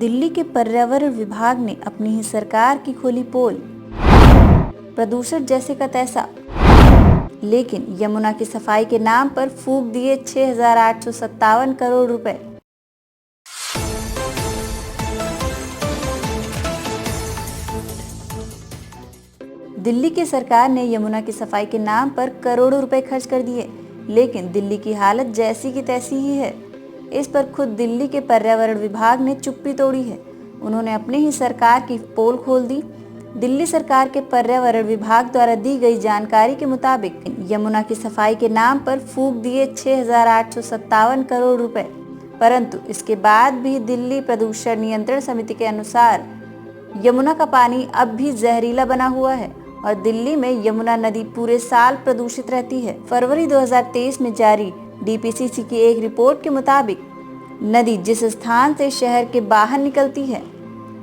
दिल्ली के पर्यावरण विभाग ने अपनी ही सरकार की खोली पोल, प्रदूषण जैसे का तैसा, लेकिन यमुना की सफाई के नाम पर फूंक दिए 6,857 करोड़ रुपए। दिल्ली की सरकार ने यमुना की सफाई के नाम पर करोड़ों रुपए खर्च कर दिए, लेकिन दिल्ली की हालत जैसी की तैसी ही है। इस पर खुद दिल्ली के पर्यावरण विभाग ने चुप्पी तोड़ी है। उन्होंने अपनी ही सरकार की पोल खोल दी। दिल्ली सरकार के पर्यावरण विभाग द्वारा दी गई जानकारी के मुताबिक यमुना की सफाई के नाम पर फूंक दिए 6,857 करोड़ रुपए। परंतु इसके बाद भी दिल्ली प्रदूषण नियंत्रण समिति के अनुसार यमुना का पानी अब भी जहरीला बना हुआ है और दिल्ली में यमुना नदी पूरे साल प्रदूषित रहती है। फरवरी 2023 में जारी डीपीसीसी की एक रिपोर्ट के मुताबिक नदी जिस स्थान से शहर के बाहर निकलती है,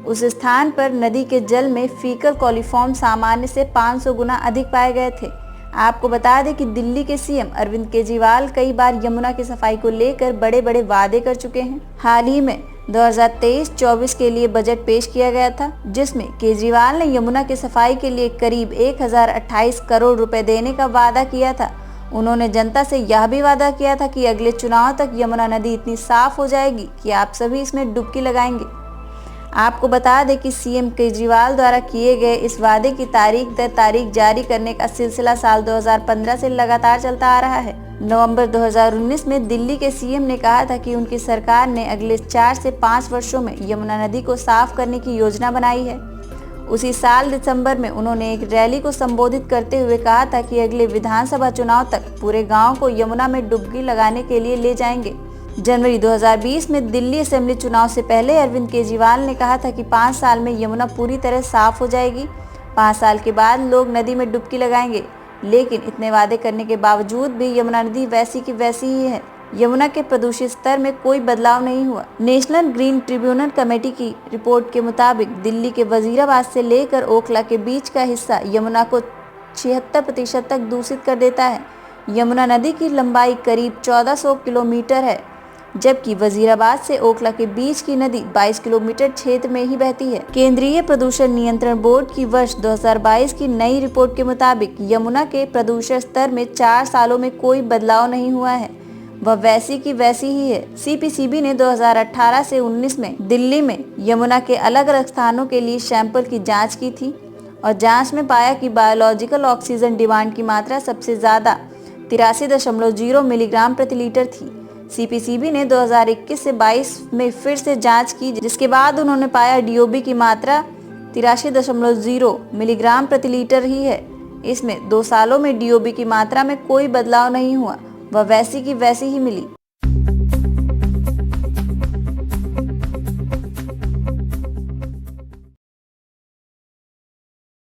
उस स्थान पर नदी के जल में फीकल कॉलीफॉर्म सामान्य से 500 गुना अधिक पाए गए थे। आपको बता दें कि दिल्ली के सीएम अरविंद केजरीवाल कई बार यमुना की सफाई को लेकर बड़े बड़े वादे कर चुके हैं। हाल ही में 2023-24 के लिए बजट पेश किया गया था, जिसमें केजरीवाल ने यमुना की सफाई के लिए करीब 1028 करोड़ रुपए देने का वादा किया था। उन्होंने जनता से यह भी वादा किया था कि अगले चुनाव तक यमुना नदी इतनी साफ हो जाएगी कि आप सभी इसमें डुबकी लगाएंगे। आपको बता दें कि सीएम केजरीवाल द्वारा किए गए इस वादे की तारीख दर तारीख जारी करने का सिलसिला साल 2015 से लगातार चलता आ रहा है। नवंबर 2019 में दिल्ली के सीएम ने कहा था कि उनकी सरकार ने अगले 4 से 5 वर्षों में यमुना नदी को साफ करने की योजना बनाई है। उसी साल दिसंबर में उन्होंने एक रैली को संबोधित करते हुए कहा था कि अगले विधानसभा चुनाव तक पूरे गांव को यमुना में डुबकी लगाने के लिए ले जाएंगे। जनवरी 2020 में दिल्ली असेंबली चुनाव से पहले अरविंद केजरीवाल ने कहा था कि 5 साल में यमुना पूरी तरह साफ हो जाएगी। 5 साल के बाद लोग नदी में डुबकी लगाएंगे, लेकिन इतने वादे करने के बावजूद भी यमुना नदी वैसी की वैसी ही है। यमुना के प्रदूषित स्तर में कोई बदलाव नहीं हुआ। नेशनल ग्रीन ट्रिब्यूनल कमेटी की रिपोर्ट के मुताबिक दिल्ली के वजीराबाद से लेकर ओखला के बीच का हिस्सा यमुना को 76% तक दूषित कर देता है। यमुना नदी की लंबाई करीब 1400 किलोमीटर है, जबकि वजीराबाद से ओखला के बीच की नदी 22 किलोमीटर क्षेत्र में ही बहती है। केंद्रीय प्रदूषण नियंत्रण बोर्ड की वर्ष 2022 की नई रिपोर्ट के मुताबिक यमुना के प्रदूषण स्तर में 4 सालों में कोई बदलाव नहीं हुआ है, वह वैसी की वैसी ही है। सीपीसीबी ने 2018 से 19 में दिल्ली में यमुना के अलग अलग स्थानों के लिए सैंपल की जांच की थी और जांच में पाया कि बायोलॉजिकल ऑक्सीजन डिमांड की मात्रा सबसे ज्यादा 83.0 मिलीग्राम प्रति लीटर थी। सीपीसीबी ने 2021 से 22 में फिर से जांच की, जिसके बाद उन्होंने पाया डीओबी की मात्रा 83.0 मिलीग्राम प्रति लीटर ही है। इसमें 2 सालों में डीओबी की मात्रा में कोई बदलाव नहीं हुआ, वह वैसी की वैसी ही मिली।